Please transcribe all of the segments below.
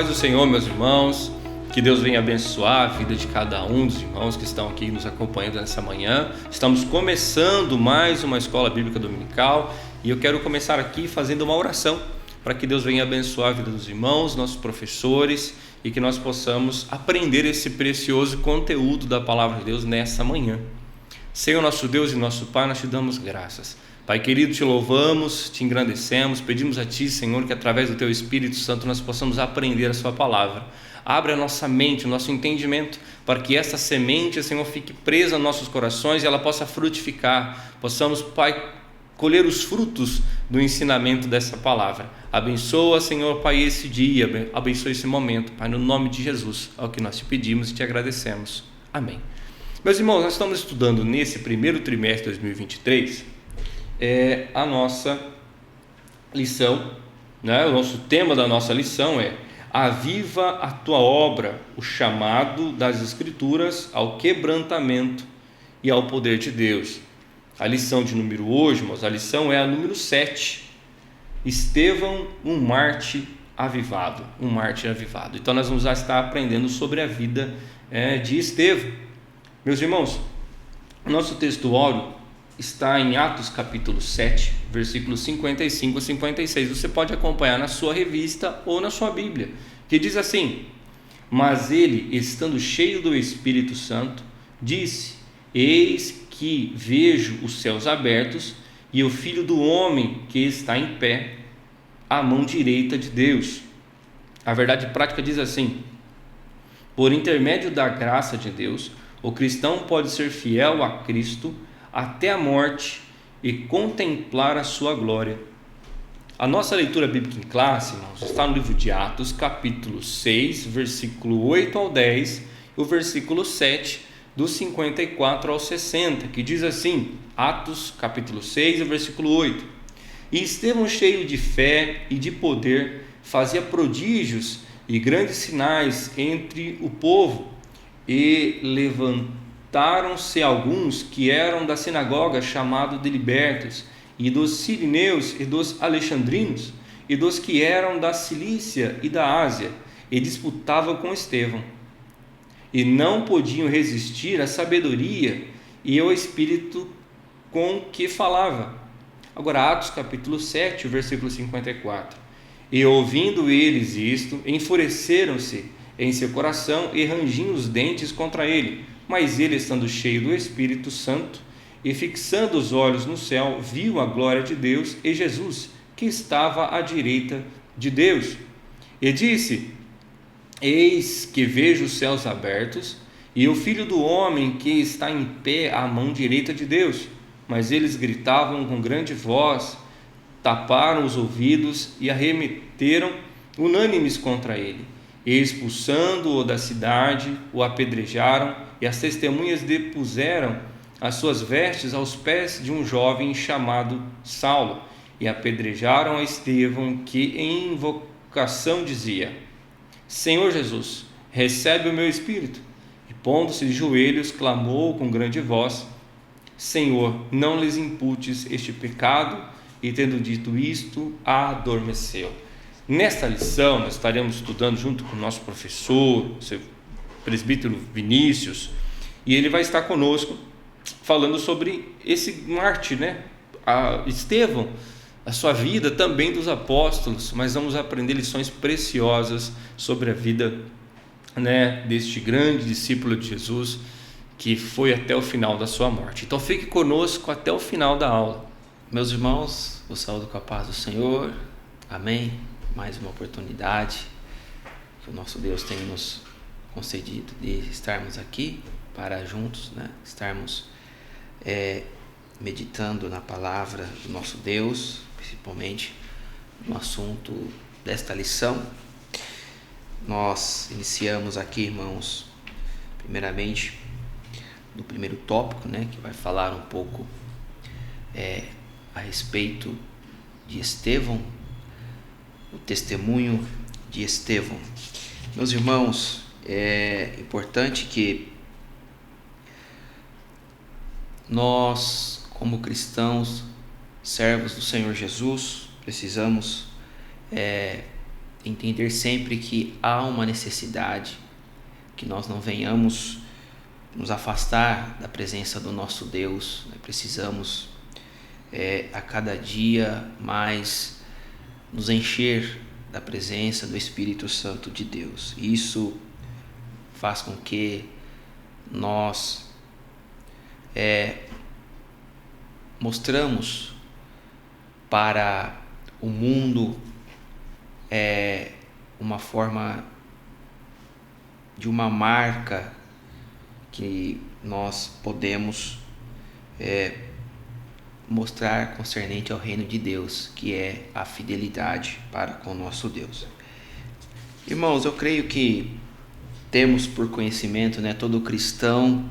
paz do Senhor, meus irmãos. Que Deus venha abençoar a vida de cada um dos irmãos que estão aqui nos acompanhando nessa manhã. Estamos começando mais uma escola bíblica dominical e eu quero começar aqui fazendo uma oração para que Deus venha abençoar a vida dos irmãos, nossos professores, e que nós possamos aprender esse precioso conteúdo da palavra de Deus nessa manhã. Senhor nosso Deus e nosso Pai, nós te damos graças. Pai querido, te louvamos, te engrandecemos, pedimos a Ti, Senhor, que através do Teu Espírito Santo nós possamos aprender a Sua palavra. Abre a nossa mente, o nosso entendimento, para que essa semente, Senhor, fique presa nos nossos corações e ela possa frutificar. Possamos, Pai, colher os frutos do ensinamento dessa palavra. Abençoa, Senhor, Pai, esse dia, abençoa esse momento, Pai, no nome de Jesus, é o que nós te pedimos e te agradecemos. Amém. Meus irmãos, nós estamos estudando nesse primeiro trimestre de 2023 a nossa lição, né? O nosso tema da nossa lição é Aviva a tua obra, o chamado das Escrituras ao quebrantamento e ao poder de Deus. A lição de número hoje, irmãos, a lição é a número 7. Estevão, um mártir avivado. Então nós vamos estar aprendendo sobre a vida de Estevão. Meus irmãos, o nosso texto áureo está em Atos capítulo 7, versículos 55 a 56. Você pode acompanhar na sua revista ou na sua Bíblia, que diz assim: Mas ele, estando cheio do Espírito Santo, disse: Eis que vejo os céus abertos e o Filho do Homem que está em pé, à mão direita de Deus. A verdade prática diz assim: Por intermédio da graça de Deus, o cristão pode ser fiel a Cristo até a morte e contemplar a sua glória. A nossa leitura bíblica em classe, irmãos, está no livro de Atos, capítulo 6, versículo 8 ao 10, e o versículo 7, do 54 ao 60, que diz assim, Atos, capítulo 6, versículo 8: E Estevão, cheio de fé e de poder, fazia prodígios e grandes sinais entre o povo, e levantaram-se alguns que eram da sinagoga chamado de libertos, e dos sirineus e dos alexandrinos, e dos que eram da Cilícia e da Ásia, e disputavam com Estevão, e não podiam resistir à sabedoria e ao espírito com que falava. Agora Atos capítulo 7, versículo 54: E ouvindo eles isto, enfureceram-se em seu coração e rangiam os dentes contra ele. Mas ele, estando cheio do Espírito Santo e fixando os olhos no céu, viu a glória de Deus e Jesus, que estava à direita de Deus. E disse: Eis que vejo os céus abertos e o Filho do Homem que está em pé à mão direita de Deus. Mas eles gritavam com grande voz, taparam os ouvidos e arremeteram unânimes contra ele. E expulsando-o da cidade, o apedrejaram, e as testemunhas depuseram as suas vestes aos pés de um jovem chamado Saulo, e apedrejaram a Estevão, que em invocação dizia: Senhor Jesus, recebe o meu espírito. E pondo-se de joelhos, clamou com grande voz: Senhor, não lhes imputes este pecado. E tendo dito isto, adormeceu. Nesta lição, nós estaremos estudando junto com o nosso professor, o seu presbítero Vinícius, e ele vai estar conosco falando sobre esse mártir, Estevão, a sua vida, também dos apóstolos, mas vamos aprender lições preciosas sobre a vida, deste grande discípulo de Jesus, que foi até o final da sua morte. Então fique conosco até o final da aula. Meus irmãos, eu saúdo com a paz do Senhor. Amém. Mais uma oportunidade que o nosso Deus tem nos concedido de estarmos aqui para juntos, estarmos meditando na palavra do nosso Deus, principalmente no assunto desta lição. Nós iniciamos aqui, irmãos, primeiramente no primeiro tópico, que vai falar um pouco a respeito de Estevão, o testemunho de Estevão. Meus irmãos, é importante que nós, como cristãos, servos do Senhor Jesus, precisamos entender sempre que há uma necessidade, que nós não venhamos nos afastar da presença do nosso Deus. Precisamos a cada dia mais nos encher da presença do Espírito Santo de Deus. Isso faz com que nós mostramos para o mundo uma forma de uma marca que nós podemos mostrar concernente ao reino de Deus, que é a fidelidade para com o nosso Deus. Irmãos, eu creio que temos por conhecimento, todo cristão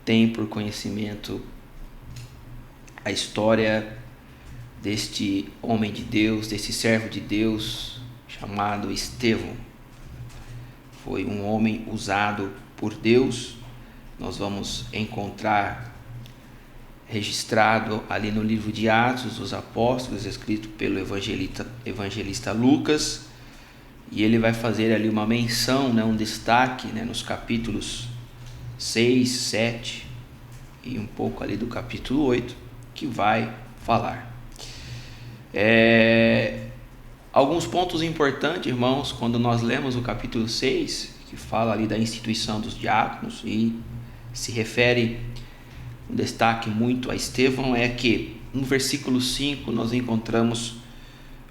tem por conhecimento a história deste homem de Deus, desse servo de Deus chamado Estevão. Foi um homem usado por Deus. Nós vamos encontrar registrado ali no livro de Atos dos Apóstolos, escrito pelo evangelista Lucas, e ele vai fazer ali uma menção, um destaque, nos capítulos 6, 7 e um pouco ali do capítulo 8, que vai falar. Alguns pontos importantes, irmãos, quando nós lemos o capítulo 6, que fala ali da instituição dos diáconos e se refere um destaque muito a Estevão, é que no versículo 5 nós encontramos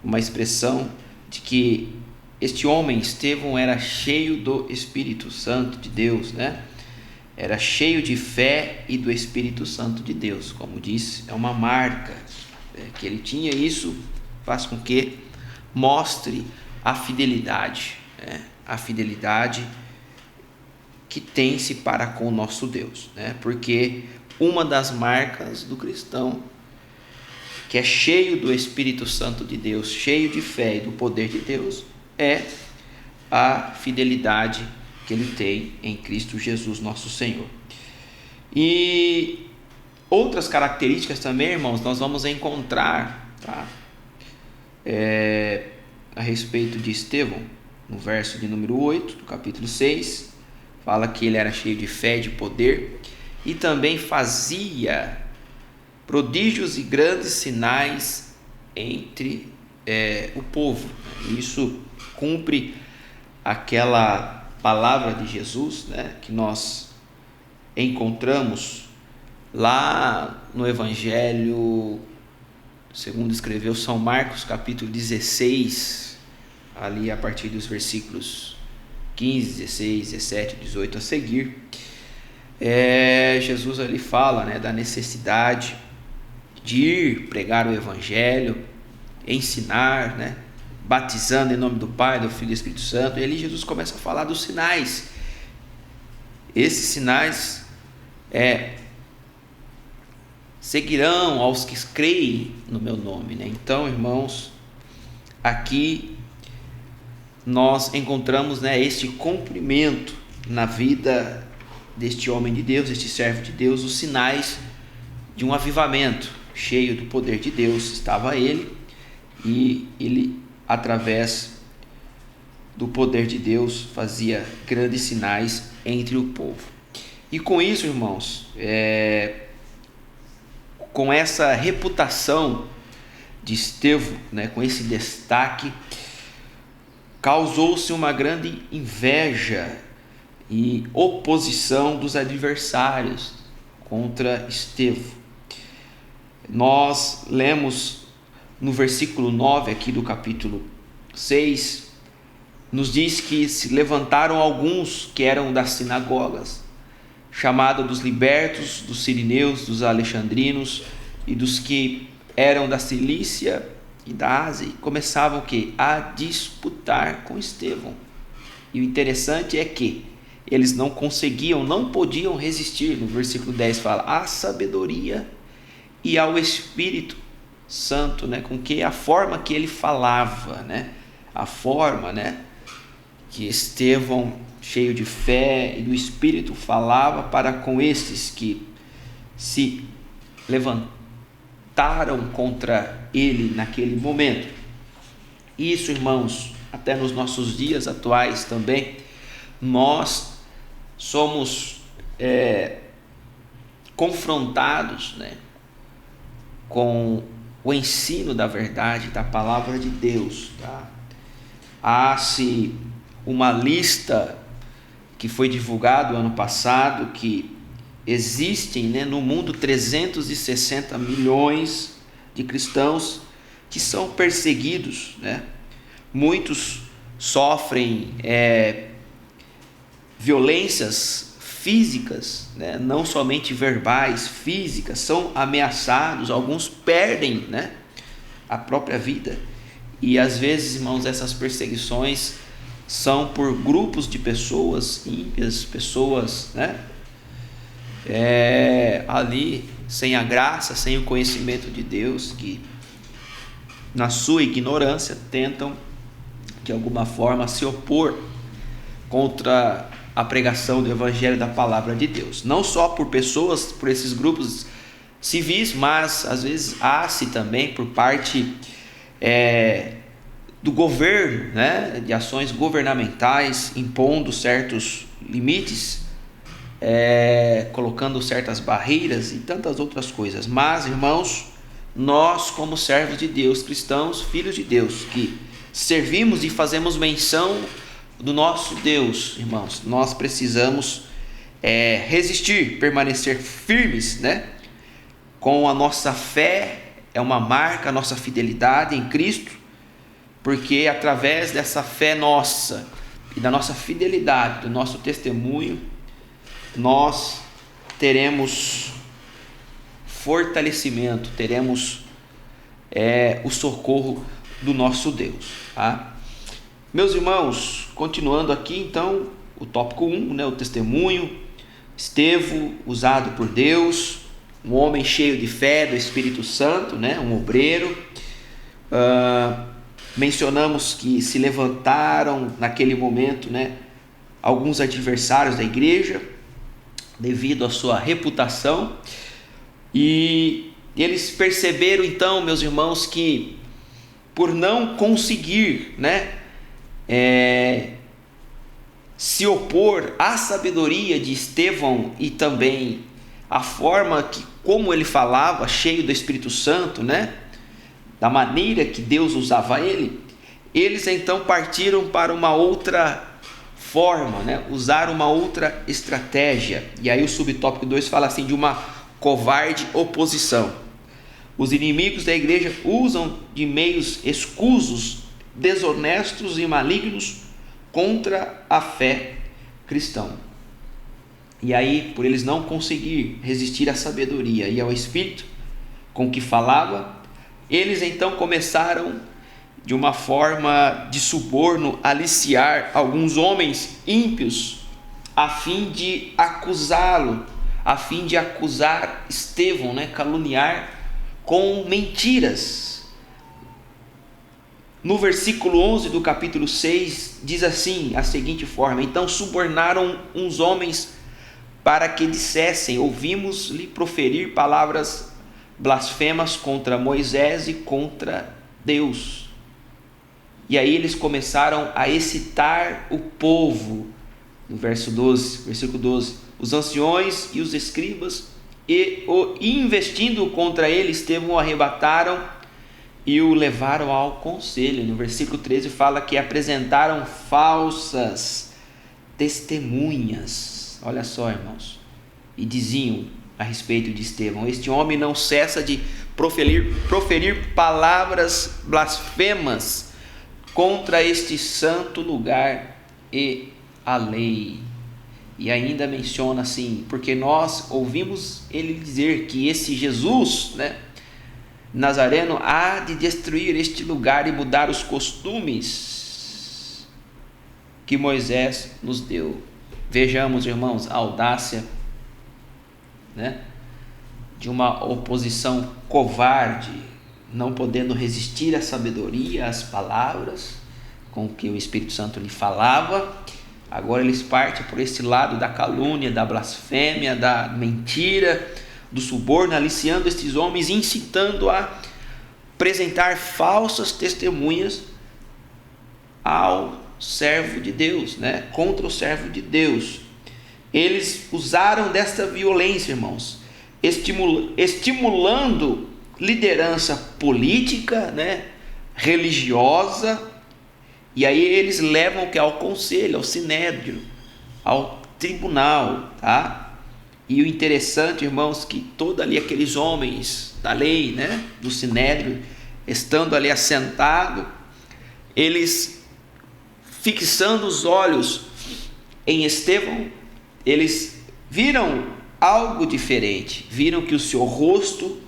uma expressão de que este homem, Estevão, era cheio do Espírito Santo de Deus, Era cheio de fé e do Espírito Santo de Deus. Como disse, é uma marca que ele tinha. Isso faz com que mostre a fidelidade, a fidelidade que tem-se para com o nosso Deus, Porque uma das marcas do cristão, que é cheio do Espírito Santo de Deus, cheio de fé e do poder de Deus, é a fidelidade que ele tem em Cristo Jesus, nosso Senhor. E outras características também, irmãos, nós vamos encontrar, a respeito de Estevão, no verso de número 8, do capítulo 6, fala que ele era cheio de fé e de poder, e também fazia prodígios e grandes sinais entre o povo. Isso cumpre aquela palavra de Jesus, que nós encontramos lá no Evangelho segundo escreveu São Marcos, capítulo 16, ali a partir dos versículos 15, 16, 17, 18 a seguir. Jesus ali fala da necessidade de ir pregar o Evangelho, ensinar, batizando em nome do Pai, do Filho e do Espírito Santo. E ali Jesus começa a falar dos sinais. Esses sinais seguirão aos que creem no meu nome. Então, irmãos, aqui nós encontramos este cumprimento na vida deste homem de Deus, este servo de Deus, os sinais de um avivamento. Cheio do poder de Deus estava ele, e ele, através do poder de Deus, fazia grandes sinais entre o povo. E com isso, irmãos, com essa reputação de Estevão, com esse destaque, causou-se uma grande inveja e oposição dos adversários contra Estevão. Nós lemos no versículo 9 aqui do capítulo 6, nos diz que se levantaram alguns que eram das sinagogas, chamados dos libertos, dos sirineus, dos alexandrinos e dos que eram da Cilícia e da Ásia, e começavam o quê? A disputar com Estevão. E o interessante é que eles não podiam resistir. No versículo 10 fala, à sabedoria e ao Espírito Santo, com que a forma que ele falava, a forma, que Estevão, cheio de fé e do Espírito, falava para com estes que se levantaram contra ele naquele momento. Isso, irmãos, até nos nossos dias atuais também, nós somos confrontados, né, com o ensino da verdade, da palavra de Deus. Tá? Há-se uma lista que foi divulgada ano passado, que existem, né, no mundo 360 milhões de cristãos que são perseguidos, né? Muitos sofrem violências físicas, né? Não somente verbais, físicas, são ameaçados, alguns perdem, né, a própria vida. E às vezes, irmãos, essas perseguições são por grupos de pessoas ímpias, pessoas, né, ali sem a graça, sem o conhecimento de Deus, que na sua ignorância tentam de alguma forma se opor contra a pregação do evangelho, da palavra de Deus. Não só por pessoas, por esses grupos civis, mas às vezes há-se também por parte do governo, né, de ações governamentais, impondo certos limites, colocando certas barreiras e tantas outras coisas. Mas, irmãos, nós, como servos de Deus, cristãos, filhos de Deus, que servimos e fazemos menção do nosso Deus, irmãos, nós precisamos resistir, permanecer firmes, né, com a nossa fé. É uma marca a nossa fidelidade em Cristo, porque através dessa fé nossa e da nossa fidelidade, do nosso testemunho, nós teremos fortalecimento, teremos o socorro do nosso Deus. Tá? Meus irmãos, continuando aqui então, o tópico 1, né, o testemunho. Estevão, usado por Deus, um homem cheio de fé do Espírito Santo, né, um obreiro. Mencionamos que se levantaram naquele momento, né, alguns adversários da igreja, devido à sua reputação, e eles perceberam então, meus irmãos, que por não conseguir, né, se opor à sabedoria de Estevão e também a forma que, como ele falava, cheio do Espírito Santo, né, da maneira que Deus usava ele, eles então partiram para uma outra forma, né, usar uma outra estratégia. E aí o subtópico 2 fala assim, de uma covarde oposição. Os inimigos da igreja usam de meios escusos, desonestos e malignos contra a fé cristã. E aí, por eles não conseguir resistir à sabedoria e ao Espírito com que falava, eles então começaram, de uma forma de suborno, aliciar alguns homens ímpios a fim de acusá-lo, a fim de acusar Estevão, né, caluniar com mentiras. No versículo 11 do capítulo 6 diz assim, a seguinte forma: então subornaram uns homens para que dissessem, ouvimos-lhe proferir palavras blasfemas contra Moisés e contra Deus. E aí eles começaram a excitar o povo. No versículo 12, os anciões e os escribas, e investindo contra ele, Estevão o arrebataram e o levaram ao conselho. No versículo 13 fala que apresentaram falsas testemunhas. Olha só, irmãos. E diziam a respeito de Estevão: este homem não cessa de proferir palavras blasfemas contra este santo lugar e a lei. E ainda menciona assim, porque nós ouvimos ele dizer que esse Jesus, né, Nazareno, há de destruir este lugar e mudar os costumes que Moisés nos deu. Vejamos, irmãos, a audácia, né, de uma oposição covarde, não podendo resistir à sabedoria, às palavras com que o Espírito Santo lhe falava. Agora eles partem por esse lado da calúnia, da blasfêmia, da mentira, do suborno, aliciando estes homens, incitando a apresentar falsas testemunhas ao servo de Deus, né? Contra o servo de Deus. Eles usaram desta violência, irmãos, estimulando liderança política, né? Religiosa, e aí eles levam o que? Ao conselho, ao sinédrio, ao tribunal, tá? E o interessante, irmãos, que todos ali aqueles homens da lei, né? Do sinédrio, estando ali assentados, eles fixando os olhos em Estevão, eles viram algo diferente, viram que o seu rosto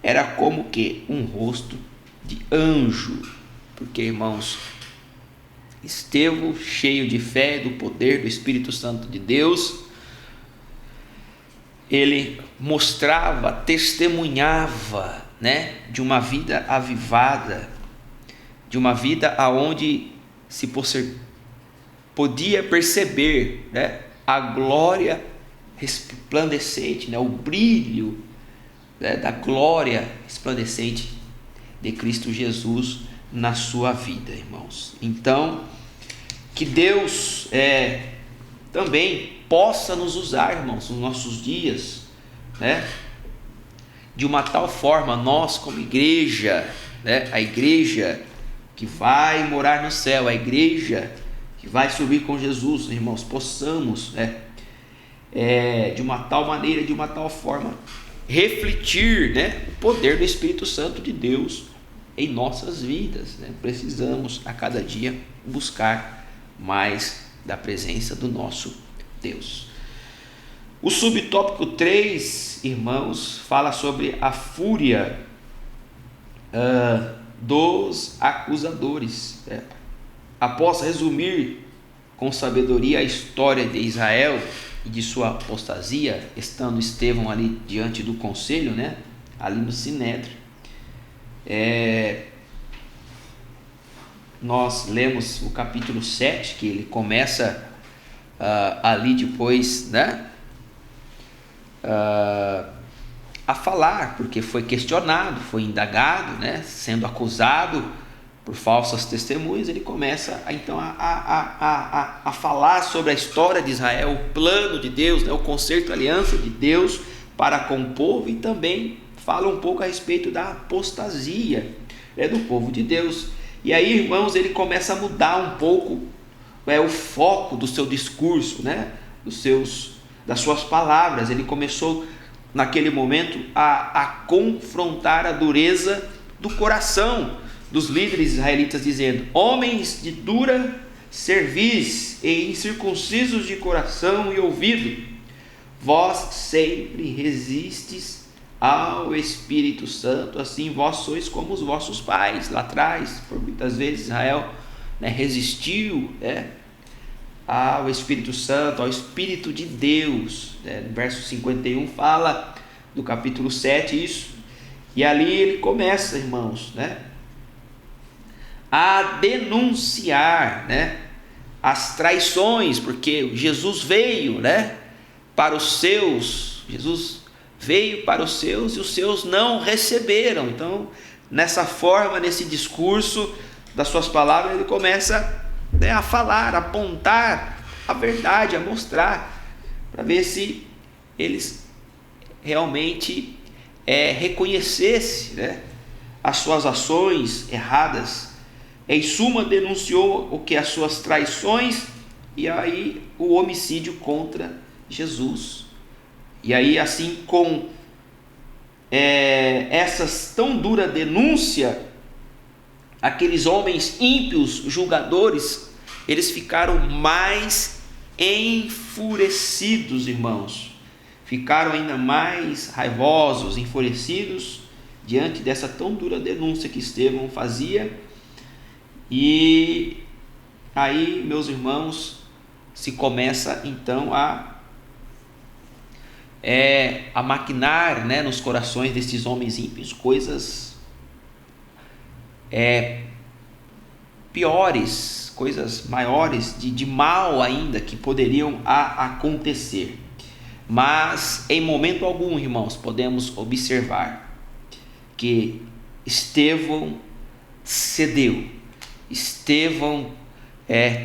era como que um rosto de anjo, porque, irmãos, Estevão, cheio de fé, do poder do Espírito Santo de Deus, ele mostrava, testemunhava, né, de uma vida avivada, de uma vida aonde se podia perceber, né, a glória resplandecente, né, o brilho, né, da glória resplandecente de Cristo Jesus na sua vida, irmãos. Então, que Deus também possa nos usar, irmãos, nos nossos dias, né, de uma tal forma, nós como igreja, né, a igreja que vai morar no céu, a igreja que vai subir com Jesus, irmãos, possamos, né, de uma tal maneira, de uma tal forma, refletir, né, o poder do Espírito Santo de Deus em nossas vidas, né? Precisamos a cada dia buscar mais da presença do nosso Deus. O subtópico 3, irmãos, fala sobre a fúria dos acusadores. Após resumir com sabedoria a história de Israel e de sua apostasia, estando Estevão ali diante do conselho, né, ali no sinédrio, nós lemos o capítulo 7, que ele começa ali depois, né, a falar, porque foi questionado, foi indagado, né, sendo acusado por falsas testemunhas. Ele começa então a falar sobre a história de Israel, o plano de Deus, né, o concerto, a aliança de Deus para com o povo, e também fala um pouco a respeito da apostasia, né, do povo de Deus. E aí, irmãos, ele começa a mudar um pouco o foco do seu discurso, né, das suas palavras. Ele começou naquele momento a confrontar a dureza do coração dos líderes israelitas, dizendo: homens de dura cerviz e incircuncisos de coração e ouvido, vós sempre resistes ao Espírito Santo, assim vós sois como os vossos pais lá atrás. Por muitas vezes Israel, né, resistiu, né, ao Espírito Santo, ao Espírito de Deus, né? No verso 51 fala do capítulo 7 isso, e ali ele começa, irmãos, né, a denunciar, né, as traições, porque Jesus veio, né, para os seus, Jesus veio para os seus e os seus não receberam. Então, nessa forma, nesse discurso das suas palavras, ele começa, né, a falar, a apontar a verdade, a mostrar, para ver se eles realmente reconhecessem, né, as suas ações erradas. Em suma, denunciou o que? As suas traições e aí o homicídio contra Jesus. E aí, assim, com essas tão dura denúncia, aqueles homens ímpios, julgadores, eles ficaram mais enfurecidos, irmãos. Ficaram ainda mais raivosos, enfurecidos, diante dessa tão dura denúncia que Estevão fazia. E aí, meus irmãos, se começa então a maquinar, né, nos corações desses homens ímpios coisas piores, coisas maiores de mal ainda que poderiam acontecer. Mas em momento algum, irmãos, podemos observar que Estevão cedeu, Estevão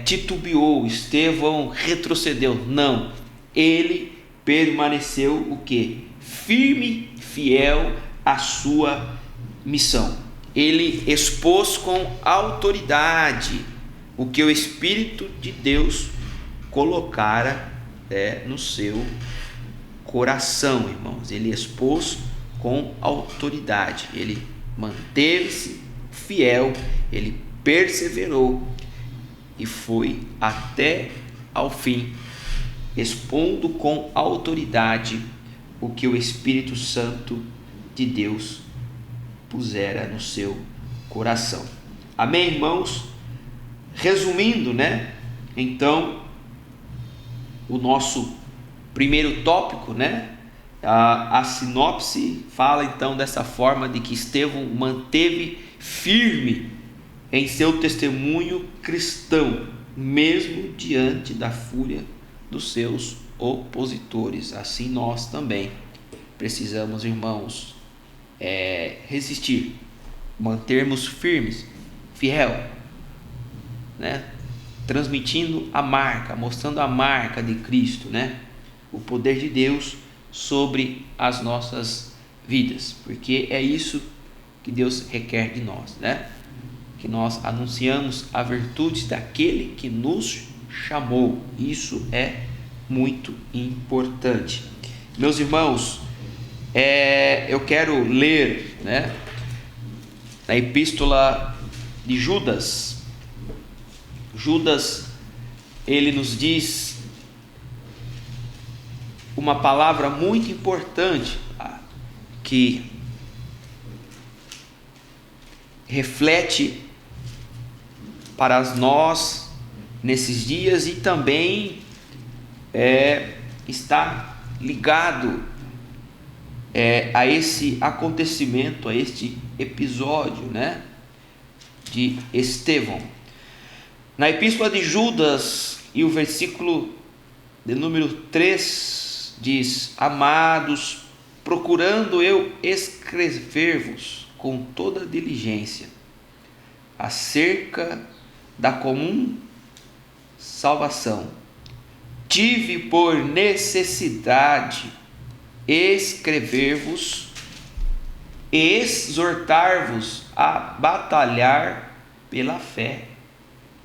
titubeou, Estevão retrocedeu. Não, ele permaneceu o quê? Firme, fiel à sua missão. Ele expôs com autoridade o que o Espírito de Deus colocara no seu coração, irmãos. Ele expôs com autoridade, ele manteve-se fiel, ele perseverou e foi até ao fim, expondo com autoridade o que o Espírito Santo de Deus pusera no seu coração. Amém, irmãos? Resumindo, então, o nosso primeiro tópico, a sinopse fala então dessa forma, de que Estevão manteve firme em seu testemunho cristão, mesmo diante da fúria dos seus opositores. Assim nós também precisamos, irmãos, resistir, mantermos firmes, fiel, transmitindo a marca, mostrando a marca de Cristo, o poder de Deus sobre as nossas vidas, porque é isso que Deus requer de nós, que nós anunciamos a virtude daquele que nos chamou. Isso é muito importante. Meus irmãos, eu quero ler na epístola de Judas. Judas, ele nos diz uma palavra muito importante que reflete para nós nesses dias e também está ligado a esse acontecimento, a este episódio de Estevão. Na epístola de Judas, e o versículo de número 3 diz: Amados, procurando eu escrever-vos com toda diligência acerca da comum salvação, tive por necessidade escrever-vos e exortar-vos a batalhar pela fé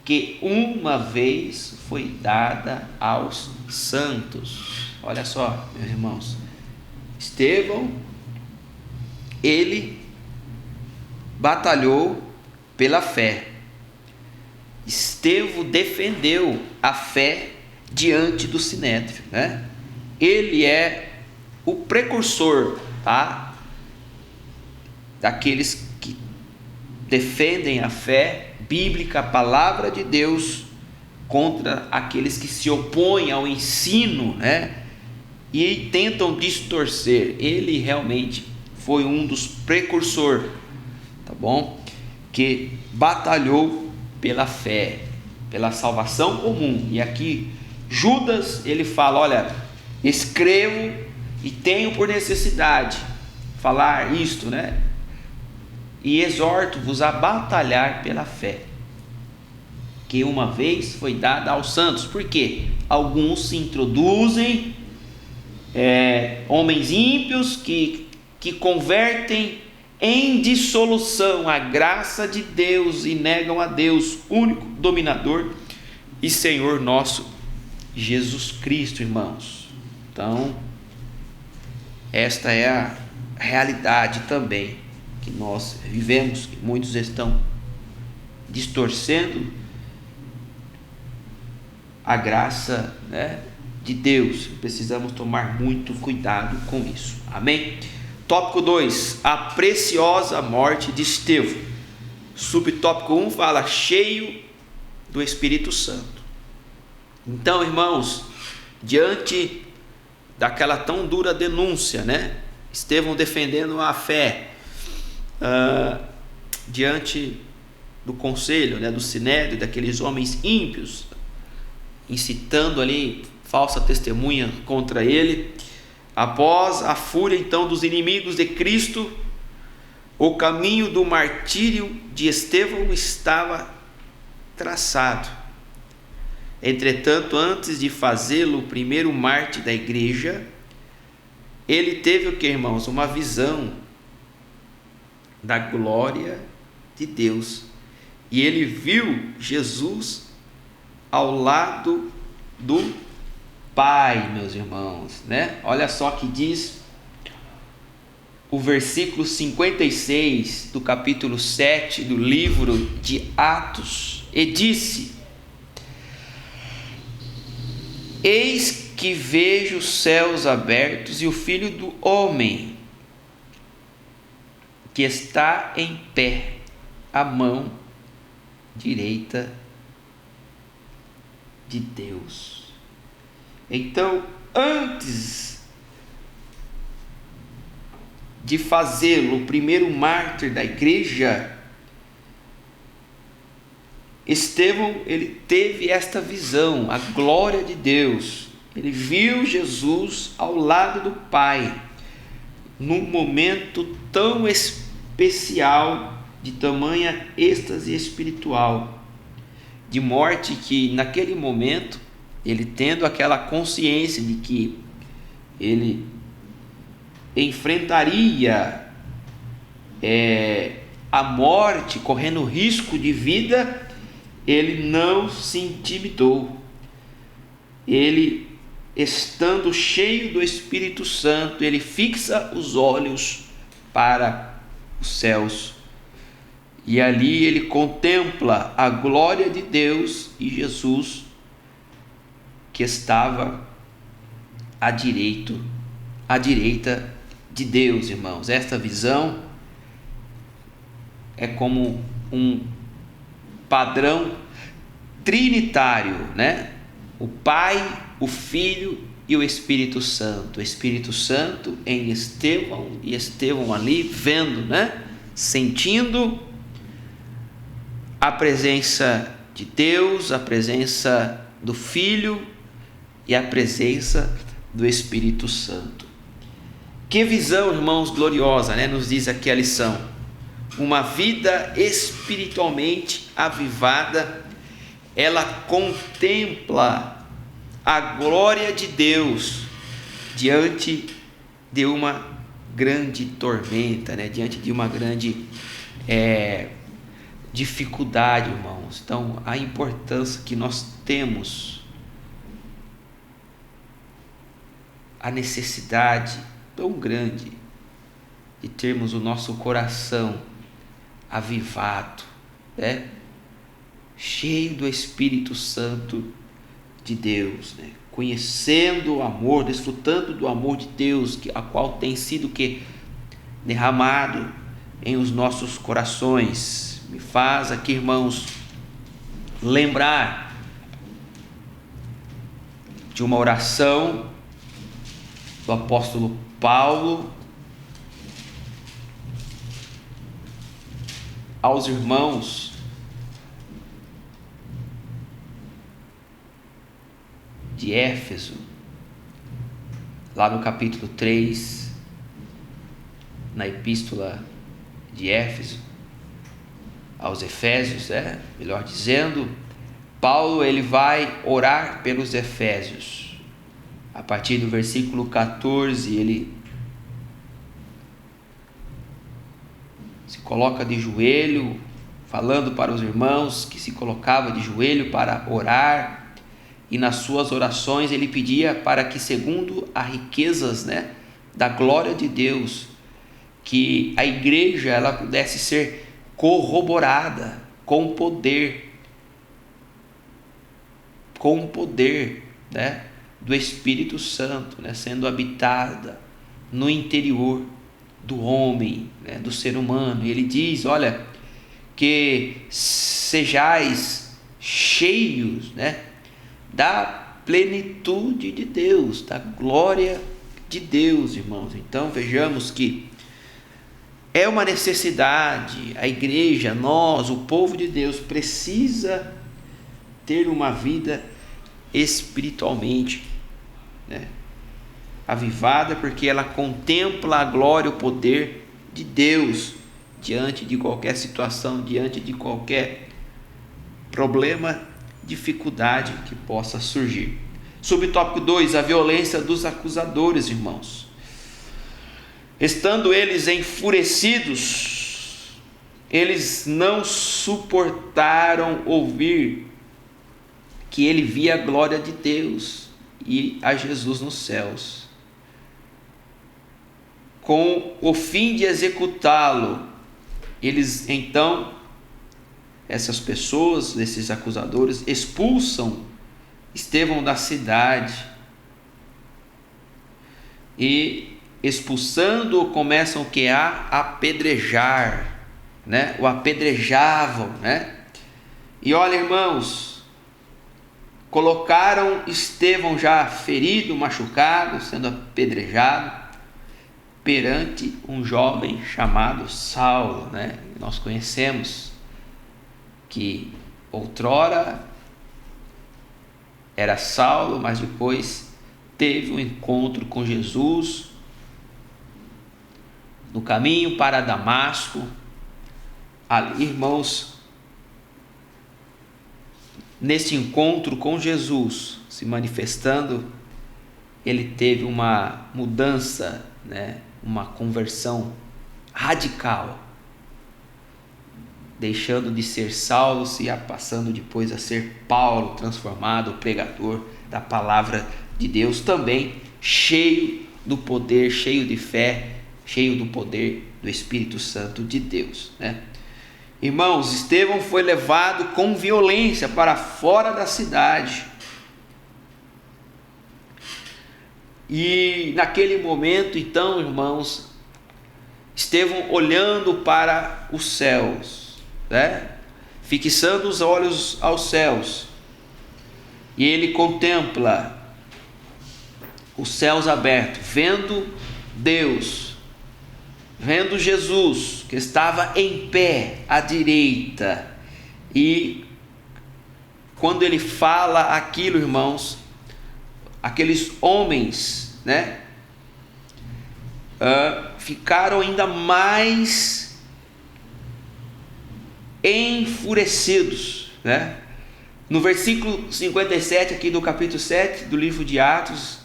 que uma vez foi dada aos santos. Olha só, meus irmãos, Estevão, ele batalhou pela fé. Estevão defendeu a fé diante do sinédrio, Ele é o precursor, daqueles que defendem a fé bíblica, a palavra de Deus, contra aqueles que se opõem ao ensino, e tentam distorcer. Ele realmente foi um dos precursores, que batalhou pela fé, pela salvação comum. E aqui Judas, ele fala: olha, escrevo e tenho por necessidade falar isto, e exorto-vos a batalhar pela fé que uma vez foi dada aos santos. Porque alguns se introduzem, homens ímpios que convertem em dissolução a graça de Deus e negam a Deus, único dominador e Senhor nosso Jesus Cristo, irmãos. Então, esta é a realidade também que nós vivemos, que muitos estão distorcendo a graça de Deus. Precisamos tomar muito cuidado com isso. Amém? Tópico 2, a preciosa morte de Estevão. Subtópico 1 fala: cheio do Espírito Santo. Então, irmãos, diante daquela tão dura denúncia, Estevão defendendo a fé, diante do conselho, do sinédrio, daqueles homens ímpios, incitando ali falsa testemunha contra ele. Após a fúria então dos inimigos de Cristo, o caminho do martírio de Estevão estava traçado. Entretanto, antes de fazê-lo o primeiro mártir da igreja, ele teve o que, irmãos? Uma visão da glória de Deus. E ele viu Jesus ao lado do Pai, meus irmãos, né? Olha só que diz o versículo 56 do capítulo 7 do livro de Atos. E disse: eis que vejo os céus abertos e o Filho do Homem que está em pé, à mão direita de Deus. Então, antes de fazê-lo o primeiro mártir da igreja, Estevão, ele teve esta visão, a glória de Deus. Ele viu Jesus ao lado do Pai, num momento tão especial, de tamanha êxtase espiritual, de morte que naquele momento, ele tendo aquela consciência de que ele enfrentaria a morte, correndo risco de vida, ele não se intimidou. Ele, estando cheio do Espírito Santo, ele fixa os olhos para os céus. E ali ele contempla a glória de Deus e Jesus, que estava à direita de Deus, irmãos. Esta visão é como um padrão trinitário, né? O Pai, o Filho e o Espírito Santo. O Espírito Santo em Estevão, e Estevão ali vendo, né? Sentindo a presença de Deus, a presença do Filho e a presença do Espírito Santo. Que visão, irmãos, gloriosa, né? Nos diz aqui a lição. Uma vida espiritualmente avivada, ela contempla a glória de Deus diante de uma grande tormenta, né? Diante de uma grande dificuldade, irmãos. Então, a importância que nós temos, a necessidade tão grande de termos o nosso coração avivado, né? Cheio do Espírito Santo de Deus, né? Conhecendo o amor, desfrutando do amor de Deus, a qual tem sido derramado em os nossos corações. Me faz aqui, irmãos, lembrar de uma oração do apóstolo Paulo aos irmãos de Éfeso, lá no capítulo 3, na epístola de Éfeso aos Efésios, melhor dizendo, Paulo ele vai orar pelos Efésios. A partir do versículo 14, ele se coloca de joelho, falando para os irmãos que se colocava de joelho para orar, e nas suas orações ele pedia para que, segundo as riquezas, da glória de Deus, que a igreja ela pudesse ser corroborada com poder, do Espírito Santo, sendo habitada no interior do homem, do ser humano. E ele diz, olha, que sejais cheios, da plenitude de Deus, da glória de Deus, irmãos. Então vejamos que é uma necessidade, a igreja, nós, o povo de Deus, precisa ter uma vida espiritualmente avivada, porque ela contempla a glória, o poder de Deus diante de qualquer situação, diante de qualquer problema, dificuldade que possa surgir. Subtópico 2, a violência dos acusadores, irmãos. Estando eles enfurecidos, eles não suportaram ouvir que ele via a glória de Deus e a Jesus nos céus. Com o fim de executá-lo, eles então, essas pessoas, esses acusadores, expulsam Estevão da cidade e, expulsando-o, começam o que? A apedrejar, né? O apedrejavam, né? E olha, irmãos, colocaram Estevão já ferido, machucado, sendo apedrejado, perante um jovem chamado Saulo, né? Nós conhecemos que outrora era Saulo, mas depois teve um encontro com Jesus no caminho para Damasco. Ali, irmãos, nesse encontro com Jesus se manifestando, ele teve uma mudança, né? Uma conversão radical, deixando de ser Saulo, se passando depois a ser Paulo, transformado, pregador da palavra de Deus, também cheio do poder, cheio de fé, cheio do poder do Espírito Santo de Deus, né? Irmãos, Estevão foi levado com violência para fora da cidade. E naquele momento, então, irmãos, Estevão olhando para os céus, né? Fixando os olhos aos céus, e ele contempla os céus abertos, vendo Deus, vendo Jesus, que estava em pé à direita. E quando ele fala aquilo, irmãos, aqueles homens, né, ficaram ainda mais enfurecidos, né? No versículo 57 aqui do capítulo 7 do livro de Atos,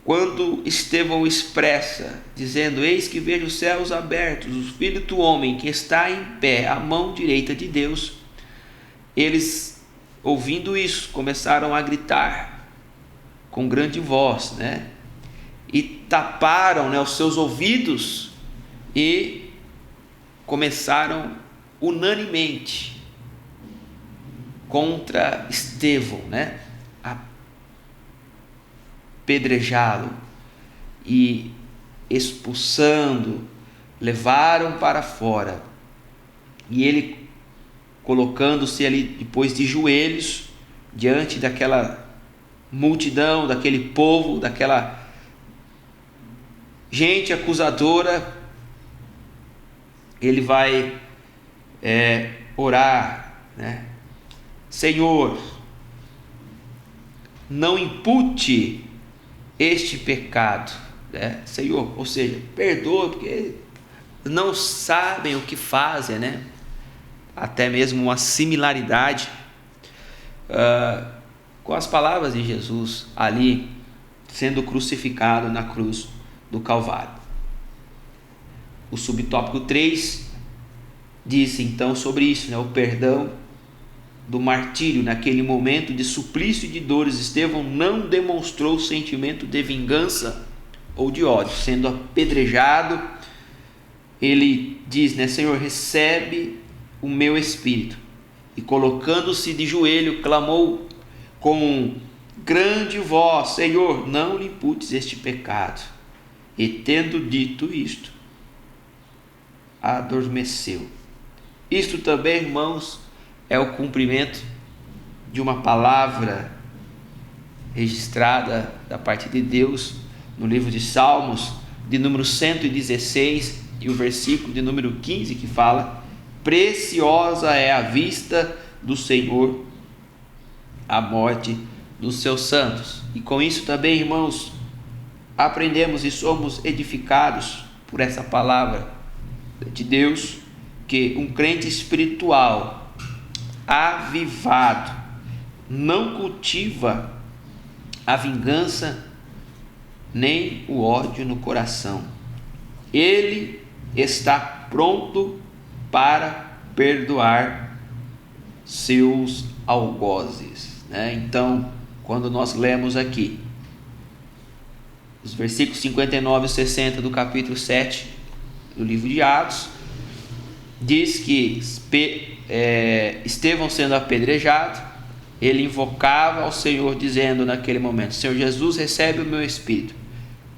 quando Estevão expressa, dizendo: eis que vejo os céus abertos, o Filho do Homem que está em pé à mão direita de Deus, eles, ouvindo isso, começaram a gritar com grande voz, né? E taparam, né, os seus ouvidos e começaram unanimemente contra Estevão, né? Apedrejá-lo e expulsando, levaram para fora. E ele, colocando-se ali depois de joelhos diante daquela multidão, daquele povo, daquela gente acusadora, ele vai orar, né? Senhor, não impute este pecado, né? Senhor, ou seja, perdoa, porque não sabem o que fazem, né? Até mesmo uma similaridade com as palavras de Jesus ali sendo crucificado na cruz do Calvário. O subtópico 3 diz então sobre isso, né? O perdão do martírio. Naquele momento de suplício e de dores, Estevão não demonstrou sentimento de vingança ou de ódio. Sendo apedrejado, ele diz, né? Senhor, recebe o meu espírito. E colocando-se de joelho, clamou com grande voz: Senhor, não lhe imputes este pecado. E tendo dito isto, adormeceu. Isto também, irmãos, é o cumprimento de uma palavra registrada da parte de Deus no livro de Salmos, de número 116, e o versículo de número 15, que fala: preciosa é a vista do Senhor a morte dos seus santos. E com isso também, irmãos, aprendemos e somos edificados por essa palavra de Deus, que um crente espiritual avivado, não cultiva a vingança nem o ódio no coração. Ele está pronto para perdoar seus algozes, né? Então, quando nós lemos aqui os versículos 59 e 60 do capítulo 7 do livro de Atos, diz que Estevão sendo apedrejado, ele invocava ao Senhor, dizendo naquele momento: Senhor Jesus, recebe o meu espírito.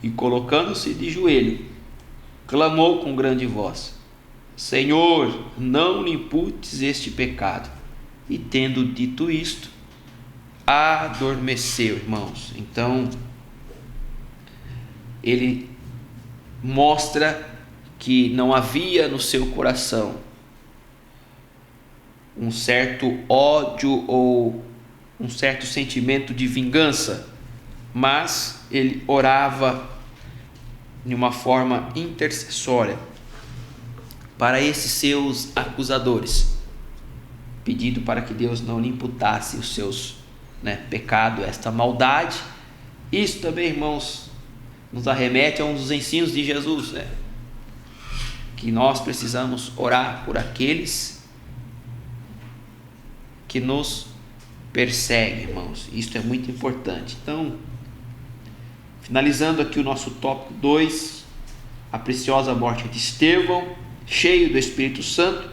E colocando-se de joelho, clamou com grande voz: Senhor, não lhe imputes este pecado. E tendo dito isto, adormeceu, irmãos. Então, ele mostra que não havia no seu coração um certo ódio ou um certo sentimento de vingança, mas ele orava de uma forma intercessória para esses seus acusadores, pedindo para que Deus não lhe imputasse os seus pecados, esta maldade. Isso também, irmãos, nos arremete a um dos ensinos de Jesus, que nós precisamos orar por aqueles que nos perseguem, irmãos. Isso é muito importante. Então, finalizando aqui o nosso tópico 2, a preciosa morte de Estevão, cheio do Espírito Santo.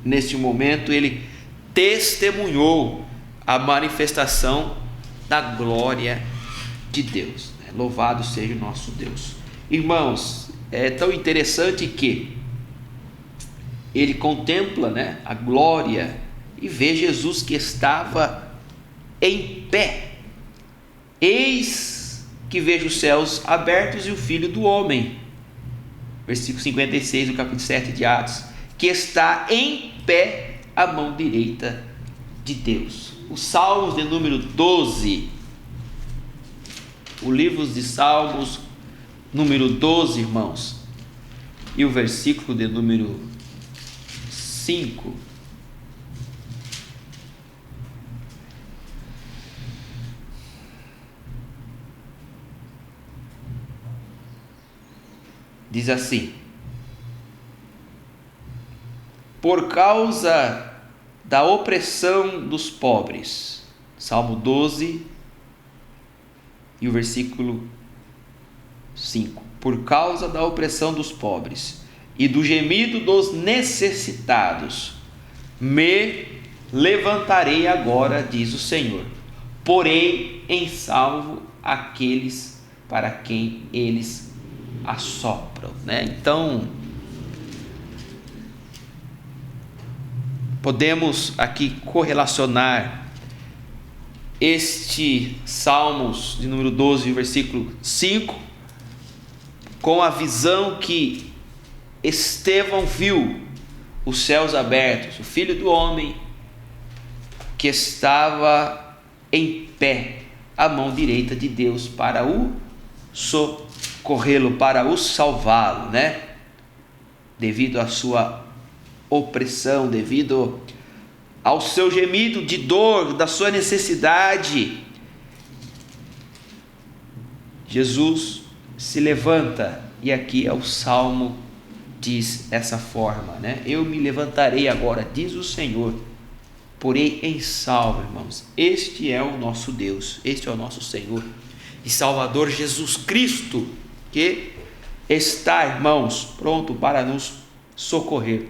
Neste momento ele testemunhou a manifestação da glória de Deus. Louvado seja o nosso Deus. Irmãos, é tão interessante que ele contempla a glória e vê Jesus que estava em pé. Eis que vejo os céus abertos e o Filho do Homem, versículo 56 do capítulo 7 de Atos, que está em pé à mão direita de Deus. Os Salmos de número 12, o livro de Salmos número 12, irmãos, e o versículo de número 5, diz assim: por causa da opressão dos pobres. Salmo 12 e o versículo 5. Por causa da opressão dos pobres e do gemido dos necessitados, me levantarei agora, diz o Senhor. Porei em salvo aqueles para quem eles assopram, Então, podemos aqui correlacionar este Salmos de número 12, versículo 5, com a visão que Estevão viu, os céus abertos, o Filho do Homem que estava em pé à mão direita de Deus para o socorrê-lo, para o salvá-lo, devido à sua opressão, devido ao seu gemido de dor, da sua necessidade. Jesus se levanta, e aqui é o Salmo diz dessa forma, eu me levantarei agora, diz o Senhor, porei em salvo, irmãos. Este é o nosso Deus, este é o nosso Senhor e Salvador Jesus Cristo, que está, irmãos, pronto para nos socorrer,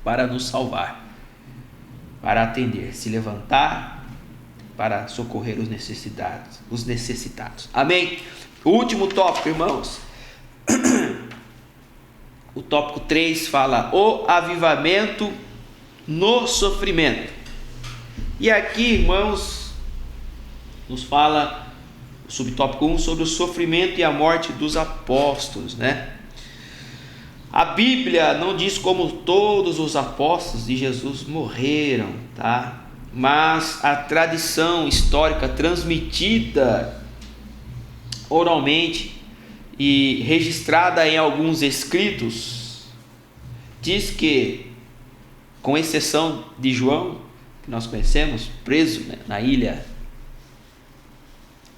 para nos salvar, para atender, se levantar para socorrer os necessitados. Amém? O último tópico, irmãos, o tópico 3 fala o avivamento no sofrimento. E aqui, irmãos, nos fala o subtópico 1 sobre o sofrimento e a morte dos apóstolos, A Bíblia não diz como todos os apóstolos de Jesus morreram, Mas a tradição histórica transmitida oralmente e registrada em alguns escritos diz que com exceção de João, que nós conhecemos, preso, né, na ilha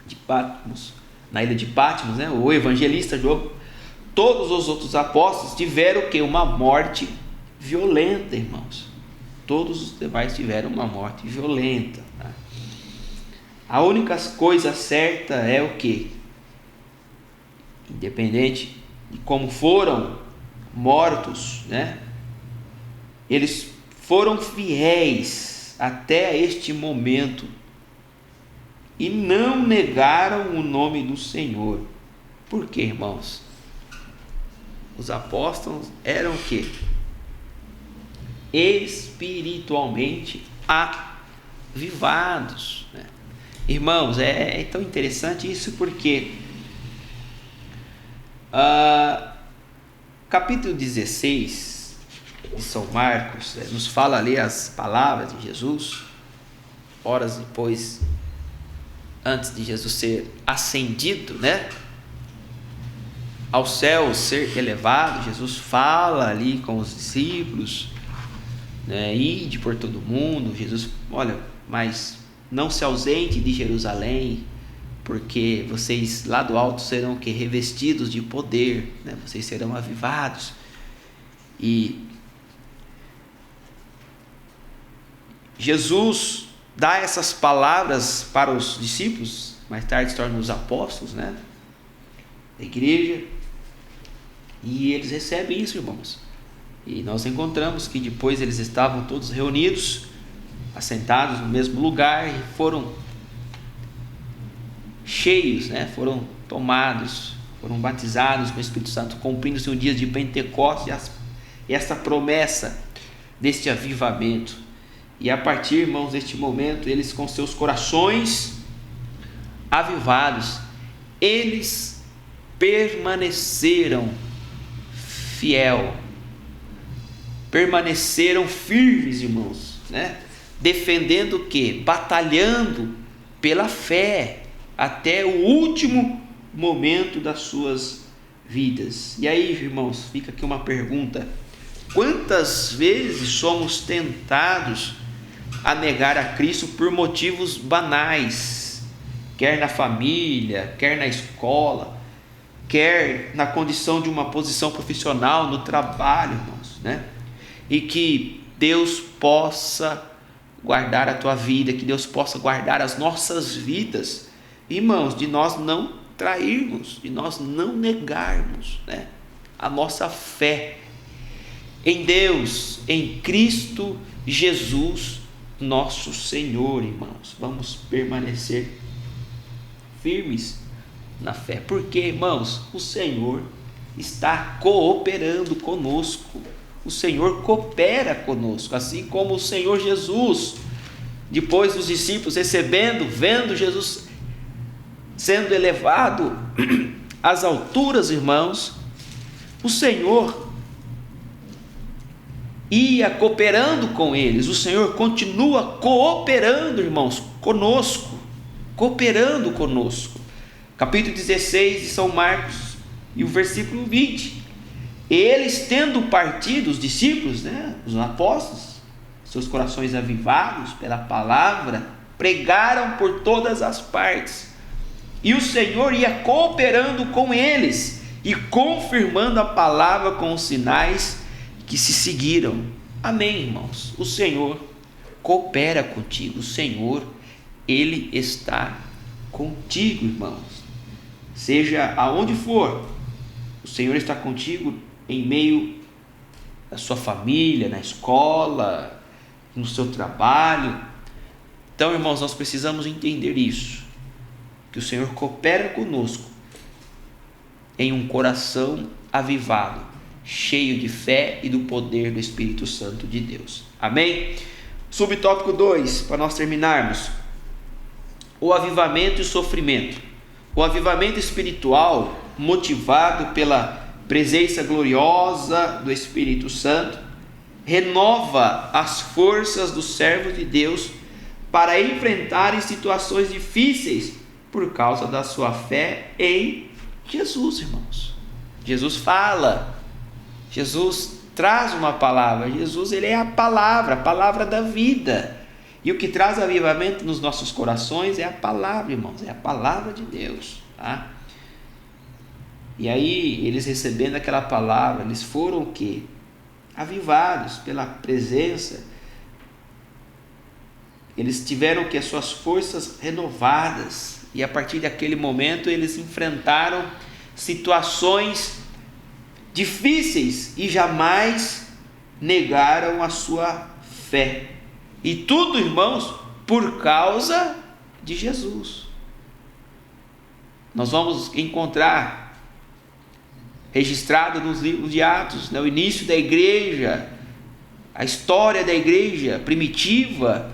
de Patmos, né, o evangelista João, todos os outros apóstolos tiveram que uma morte violenta, irmãos. Todos os demais tiveram uma morte violenta. Tá? A única coisa certa é o que? Independente de como foram mortos, né? Eles foram fiéis até este momento e não negaram o nome do Senhor. Por quê, irmãos? Os apóstolos eram o quê? Espiritualmente avivados, né? Irmãos, é tão interessante isso porque capítulo 16 de São Marcos nos fala ali as palavras de Jesus, horas depois, antes de Jesus ser ascendido, né, ao céu, ser elevado. Jesus fala ali com os discípulos, né, ide por todo mundo. Jesus, olha, mas não se ausente de Jerusalém, porque vocês lá do alto serão que revestidos de poder, né? Vocês serão avivados. E Jesus dá essas palavras para os discípulos, mais tarde se tornam os apóstolos, né, da igreja, e eles recebem isso, irmãos. E nós encontramos que depois eles estavam todos reunidos, assentados no mesmo lugar, e foram cheios, né? Foram tomados, foram batizados com o Espírito Santo, cumprindo-se um dia de Pentecostes e essa promessa deste avivamento. E a partir, irmãos, deste momento, eles com seus corações avivados, eles permaneceram permaneceram firmes, irmãos, né? Defendendo o quê? Batalhando pela fé até o último momento das suas vidas. E aí, irmãos, fica aqui uma pergunta: quantas vezes somos tentados a negar a Cristo por motivos banais, quer na família, quer na escola, quer na condição de uma posição profissional, no trabalho, irmãos, né? E que Deus possa guardar a tua vida, que Deus possa guardar as nossas vidas, irmãos, de nós não trairmos, de nós não negarmos, né, a nossa fé em Deus, em Cristo Jesus, nosso Senhor, irmãos. Vamos permanecer firmes na fé, porque, irmãos, o Senhor está cooperando conosco. O Senhor coopera conosco, assim como o Senhor Jesus, depois dos discípulos vendo Jesus sendo elevado às alturas, irmãos, o Senhor ia cooperando com eles. O Senhor continua cooperando, irmãos, conosco, cooperando conosco. Capítulo 16 de São Marcos e o versículo 20: eles tendo partido, os discípulos, né, os apóstolos, seus corações avivados pela palavra, pregaram por todas as partes, e o Senhor ia cooperando com eles e confirmando a palavra com os sinais que se seguiram. Amém, irmãos? O Senhor coopera contigo. O Senhor, Ele está contigo, irmãos. Seja aonde for, o Senhor está contigo em meio da sua família, na escola, no seu trabalho. Então, irmãos, nós precisamos entender isso, que o Senhor coopera conosco em um coração avivado, cheio de fé e do poder do Espírito Santo de Deus. Amém? Subtópico 2, para nós terminarmos: o avivamento e o sofrimento. O avivamento espiritual, motivado pela presença gloriosa do Espírito Santo, renova as forças dos servos de Deus para enfrentarem situações difíceis por causa da sua fé em Jesus, irmãos. Jesus fala, Jesus traz uma palavra. Jesus, ele é a palavra da vida. E o que traz avivamento nos nossos corações é a palavra, irmãos, é a palavra de Deus, tá? E aí, eles recebendo aquela palavra, eles foram o quê? Avivados pela presença. Eles tiveram que as suas forças renovadas. E a partir daquele momento, eles enfrentaram situações difíceis e jamais negaram a sua fé. E tudo, irmãos, por causa de Jesus. Nós vamos encontrar registrado nos livros de Atos, o início da igreja, a história da igreja primitiva,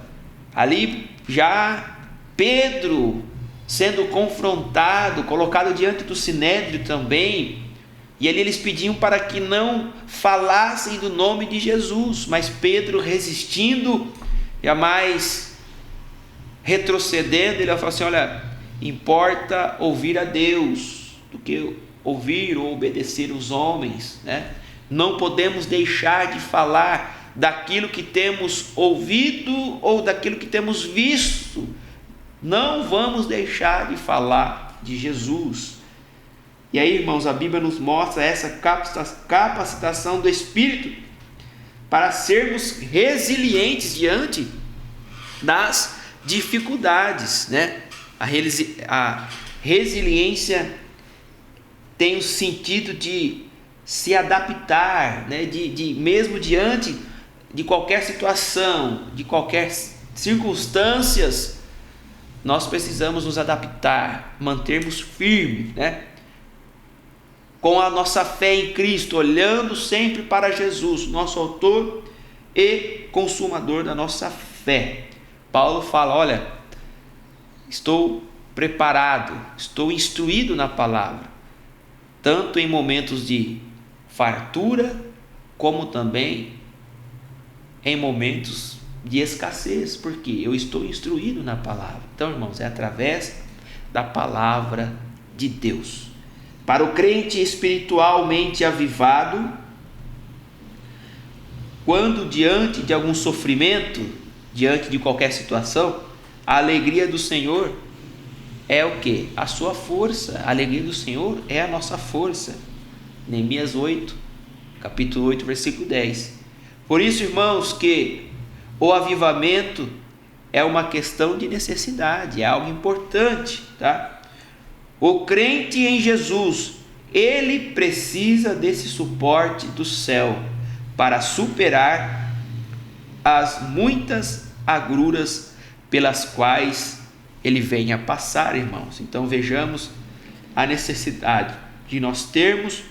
ali já Pedro sendo confrontado, colocado diante do sinédrio também, e ali eles pediam para que não falassem do nome de Jesus, mas Pedro resistindo, jamais retrocedendo, ele falou assim: olha, importa ouvir a Deus do que ouvir ou obedecer os homens, né? Não podemos deixar de falar daquilo que temos ouvido ou daquilo que temos visto. Não vamos deixar de falar de Jesus. E aí, irmãos, a Bíblia nos mostra essa capacitação do Espírito para sermos resilientes diante das dificuldades, né? A resiliência tem o sentido de se adaptar, né? de mesmo diante de qualquer situação, de qualquer circunstâncias, nós precisamos nos adaptar, mantermos firme, né? Com a nossa fé em Cristo, olhando sempre para Jesus, nosso autor e consumador da nossa fé. Paulo fala: olha, estou preparado, estou instruído na palavra, tanto em momentos de fartura, como também em momentos de escassez, porque eu estou instruído na palavra. Então, irmãos, é através da palavra de Deus. Para o crente espiritualmente avivado, quando diante de algum sofrimento, diante de qualquer situação, a alegria do Senhor é o que? A sua força. A alegria do Senhor é a nossa força. Neemias 8, capítulo 8, versículo 10. Por isso, irmãos, que o avivamento é uma questão de necessidade, é algo importante, tá? O crente em Jesus, ele precisa desse suporte do céu para superar as muitas agruras pelas quais ele vem a passar, irmãos. Então vejamos a necessidade de nós termos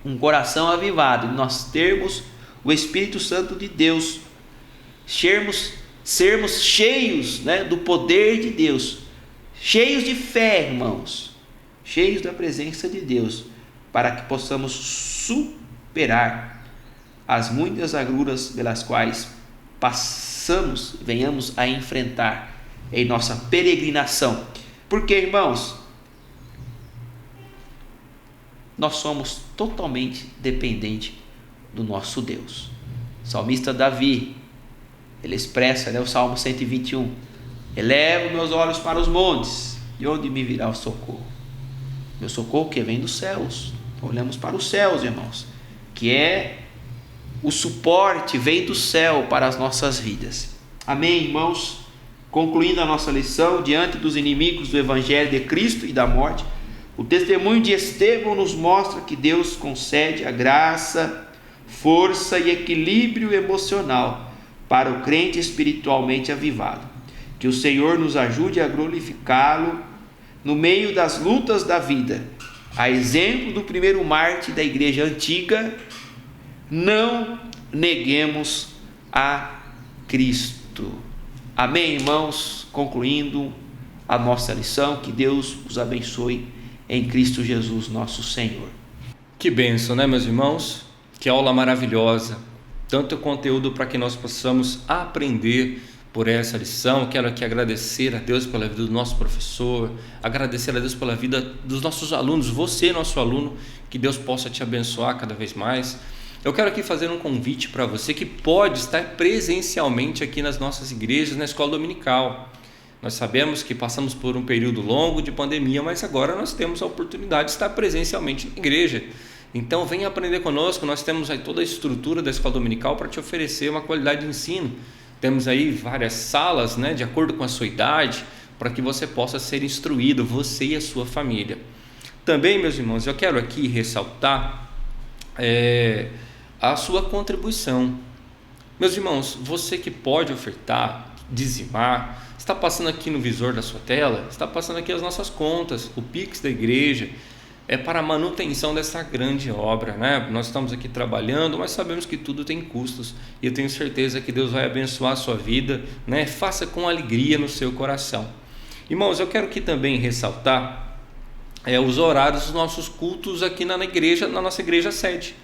um coração avivado, de nós termos o Espírito Santo de Deus, sermos cheios, né, do poder de Deus, cheios de fé, irmãos, cheios da presença de Deus, para que possamos superar as muitas agruras pelas quais venhamos a enfrentar em nossa peregrinação. Porque, irmãos, nós somos totalmente dependentes do nosso Deus. O salmista Davi, ele expressa, o Salmo 121: elevo meus olhos para os montes, de onde me virá o socorro? Meu socorro que vem dos céus. Olhamos para os céus, irmãos, que é o suporte, vem do céu para as nossas vidas. Amém, irmãos? Concluindo a nossa lição, diante dos inimigos do Evangelho de Cristo e da morte, o testemunho de Estevão nos mostra que Deus concede a graça, força e equilíbrio emocional para o crente espiritualmente avivado. Que o Senhor nos ajude a glorificá-lo no meio das lutas da vida. A exemplo do primeiro mártir da igreja antiga, não neguemos a Cristo. Amém, irmãos? Concluindo a nossa lição, que Deus os abençoe em Cristo Jesus, nosso Senhor. Que bênção, né, meus irmãos? Que aula maravilhosa. Tanto conteúdo para que nós possamos aprender por essa lição. Quero aqui agradecer a Deus pela vida do nosso professor, agradecer a Deus pela vida dos nossos alunos, você, nosso aluno, que Deus possa te abençoar cada vez mais. Eu quero aqui fazer um convite para você que pode estar presencialmente aqui nas nossas igrejas, na escola dominical. Nós sabemos que passamos por um período longo de pandemia, mas agora nós temos a oportunidade de estar presencialmente na igreja. Então venha aprender conosco, nós temos aí toda a estrutura da escola dominical para te oferecer uma qualidade de ensino. Temos aí várias salas, de acordo com a sua idade, para que você possa ser instruído, você e a sua família. Também, meus irmãos, eu quero aqui ressaltar a sua contribuição. Meus irmãos, você que pode ofertar, dizimar, está passando aqui no visor da sua tela, está passando aqui as nossas contas, o Pix da igreja, é para a manutenção dessa grande obra, Nós estamos aqui trabalhando, mas sabemos que tudo tem custos, e eu tenho certeza que Deus vai abençoar a sua vida, Faça com alegria no seu coração. Irmãos, eu quero aqui também ressaltar os horários dos nossos cultos aqui na nossa igreja sede.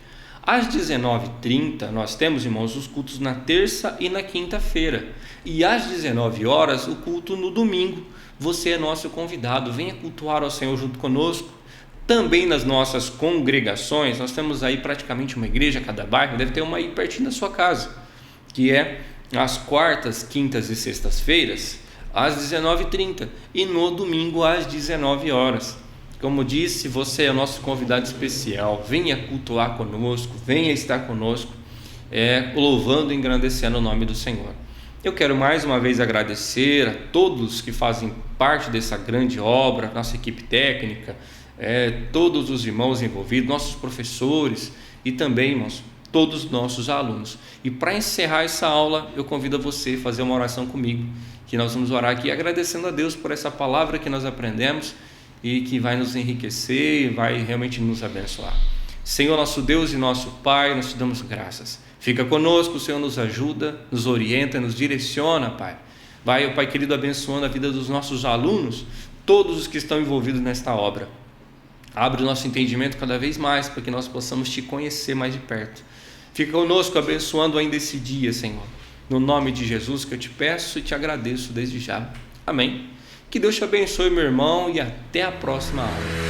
Às 19h30 nós temos, irmãos, os cultos na terça e na quinta-feira, e às 19 horas o culto no domingo. Você é nosso convidado, venha cultuar ao Senhor junto conosco. Também nas nossas congregações, nós temos aí praticamente uma igreja a cada bairro, deve ter uma aí pertinho da sua casa, que é às quartas, quintas e sextas-feiras, às 19h30, e no domingo às 19 horas. Como disse, você é o nosso convidado especial, venha cultuar conosco, venha estar conosco, louvando e engrandecendo o nome do Senhor. Eu quero mais uma vez agradecer a todos que fazem parte dessa grande obra, nossa equipe técnica, todos os irmãos envolvidos, nossos professores e também, irmãos, todos os nossos alunos. E para encerrar essa aula, eu convido a você a fazer uma oração comigo, que nós vamos orar aqui agradecendo a Deus por essa palavra que nós aprendemos e que vai nos enriquecer e vai realmente nos abençoar. Senhor, nosso Deus e nosso Pai, nós te damos graças. Fica conosco, o Senhor nos ajuda, nos orienta, nos direciona, Pai. Vai, Pai querido, abençoando a vida dos nossos alunos, todos os que estão envolvidos nesta obra. Abre o nosso entendimento cada vez mais, para que nós possamos te conhecer mais de perto. Fica conosco, abençoando ainda esse dia, Senhor. No nome de Jesus que eu te peço e te agradeço desde já. Amém. Que Deus te abençoe, meu irmão, e até a próxima aula.